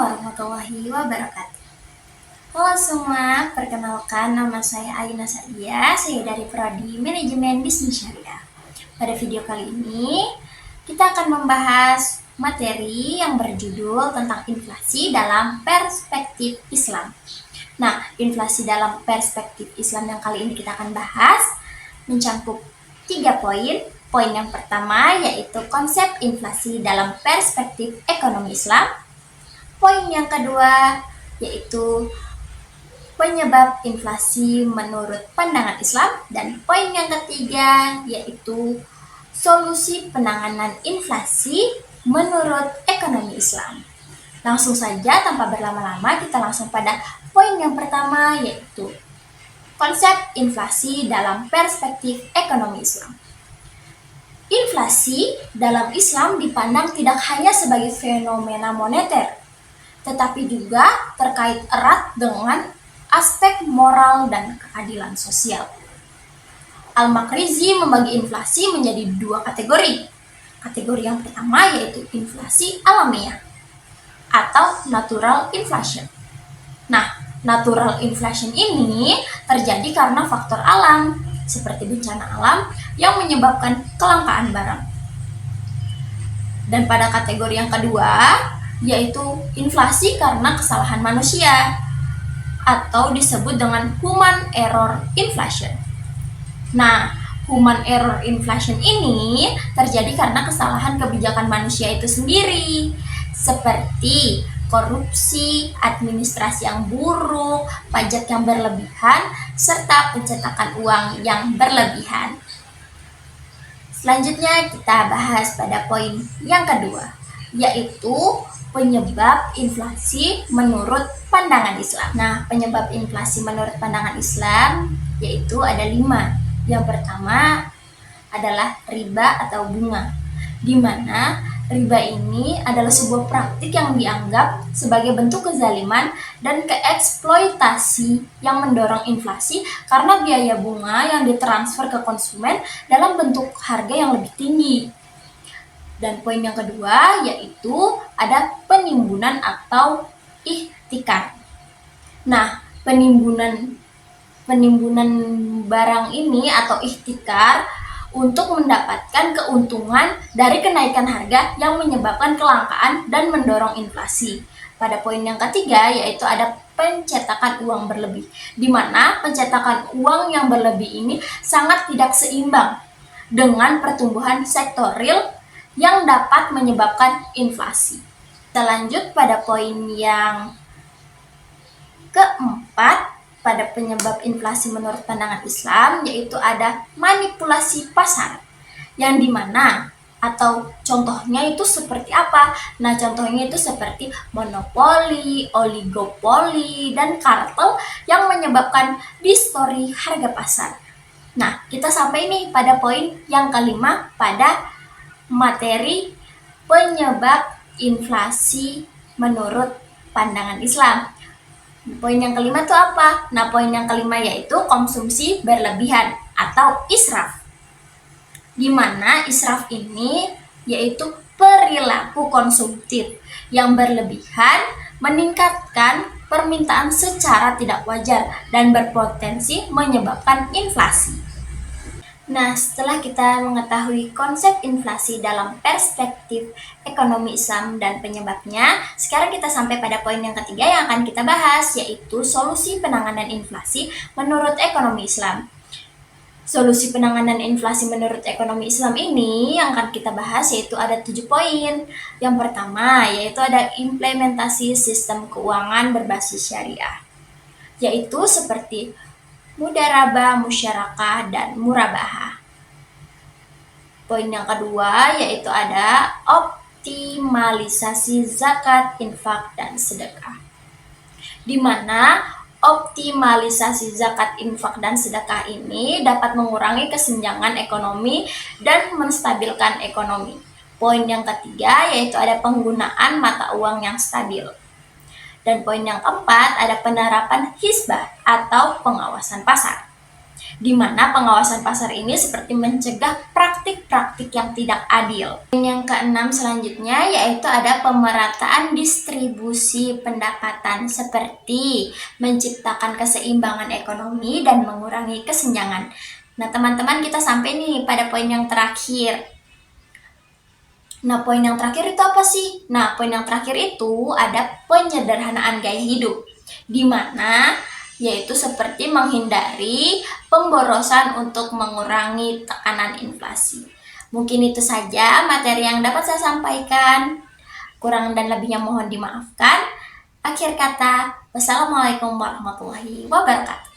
warahmatullahi wabarakatuh. Halo semua, perkenalkan nama saya Aina Sadia, saya dari Prodi Manajemen Bisnis Syariah. Pada video kali ini, kita akan membahas materi yang berjudul tentang inflasi dalam perspektif Islam. Nah, inflasi dalam perspektif Islam yang kali ini kita akan bahas mencakup 3 poin. Poin yang pertama yaitu konsep inflasi dalam perspektif ekonomi Islam. Poin yang kedua yaitu penyebab inflasi menurut pandangan Islam. Dan poin yang ketiga yaitu solusi penanganan inflasi menurut ekonomi Islam. Langsung saja tanpa berlama-lama kita langsung pada poin yang pertama yaitu konsep inflasi dalam perspektif ekonomi Islam. Inflasi dalam Islam dipandang tidak hanya sebagai fenomena moneter, tetapi juga terkait erat dengan aspek moral dan keadilan sosial. Al-Makrizi membagi inflasi menjadi 2 kategori. Kategori yang pertama yaitu inflasi alamiah atau natural inflation. Nah, natural inflation ini terjadi karena faktor alam seperti bencana alam yang menyebabkan kelangkaan barang. Dan pada kategori yang kedua yaitu inflasi karena kesalahan manusia atau disebut dengan human error inflation. Nah, human error inflation ini terjadi karena kesalahan kebijakan manusia itu sendiri, seperti korupsi, administrasi yang buruk, pajak yang berlebihan, serta pencetakan uang yang berlebihan. Selanjutnya kita bahas pada poin yang kedua, yaitu penyebab inflasi menurut pandangan Islam. Nah, penyebab inflasi menurut pandangan Islam yaitu ada 5. Yang pertama adalah riba atau bunga, di mana riba ini adalah sebuah praktik yang dianggap sebagai bentuk kezaliman dan keeksploitasi yang mendorong inflasi karena biaya bunga yang ditransfer ke konsumen dalam bentuk harga yang lebih tinggi. Dan poin yang kedua yaitu ada penimbunan atau ihtikar. Nah, penimbunan barang ini atau ihtikar untuk mendapatkan keuntungan dari kenaikan harga yang menyebabkan kelangkaan dan mendorong inflasi. Pada poin yang ketiga yaitu ada pencetakan uang berlebih, di mana pencetakan uang yang berlebih ini sangat tidak seimbang dengan pertumbuhan sektor real yang dapat menyebabkan inflasi. Kita lanjut pada poin yang keempat pada penyebab inflasi menurut pandangan Islam, yaitu ada manipulasi pasar, yang dimana atau contohnya itu seperti apa? Nah, contohnya itu seperti monopoli, oligopoli, dan kartel yang menyebabkan distorsi harga pasar. Nah, kita sampai nih pada poin yang kelima pada materi penyebab inflasi menurut pandangan Islam. Poin yang kelima itu apa? Nah, poin yang kelima yaitu konsumsi berlebihan atau israf. Di mana israf ini yaitu perilaku konsumtif yang berlebihan meningkatkan permintaan secara tidak wajar dan berpotensi menyebabkan inflasi. Nah, setelah kita mengetahui konsep inflasi dalam perspektif ekonomi Islam dan penyebabnya, sekarang kita sampai pada poin yang ketiga yang akan kita bahas, yaitu solusi penanganan inflasi menurut ekonomi Islam. Solusi penanganan inflasi menurut ekonomi Islam ini yang akan kita bahas yaitu ada 7 poin. Yang pertama yaitu ada implementasi sistem keuangan berbasis syariah, yaitu seperti mudarabah, musyarakah, dan murabahah. Poin yang kedua yaitu ada optimalisasi zakat, infak, dan sedekah. Di mana optimalisasi zakat, infak, dan sedekah ini dapat mengurangi kesenjangan ekonomi dan menstabilkan ekonomi. Poin yang ketiga yaitu ada penggunaan mata uang yang stabil. Dan poin yang keempat ada penerapan hisbah atau pengawasan pasar. di mana pengawasan pasar ini seperti mencegah praktik-praktik yang tidak adil. Yang keenam selanjutnya yaitu ada pemerataan distribusi pendapatan, seperti menciptakan keseimbangan ekonomi dan mengurangi kesenjangan. Nah, teman-teman, kita sampai nih pada poin yang terakhir. Nah, poin yang terakhir itu apa sih? Nah, poin yang terakhir itu ada penyederhanaan gaya hidup, di mana yaitu seperti menghindari pemborosan untuk mengurangi tekanan inflasi. Mungkin itu saja materi yang dapat saya sampaikan. Kurang dan lebihnya mohon dimaafkan. Akhir kata, wassalamualaikum warahmatullahi wabarakatuh.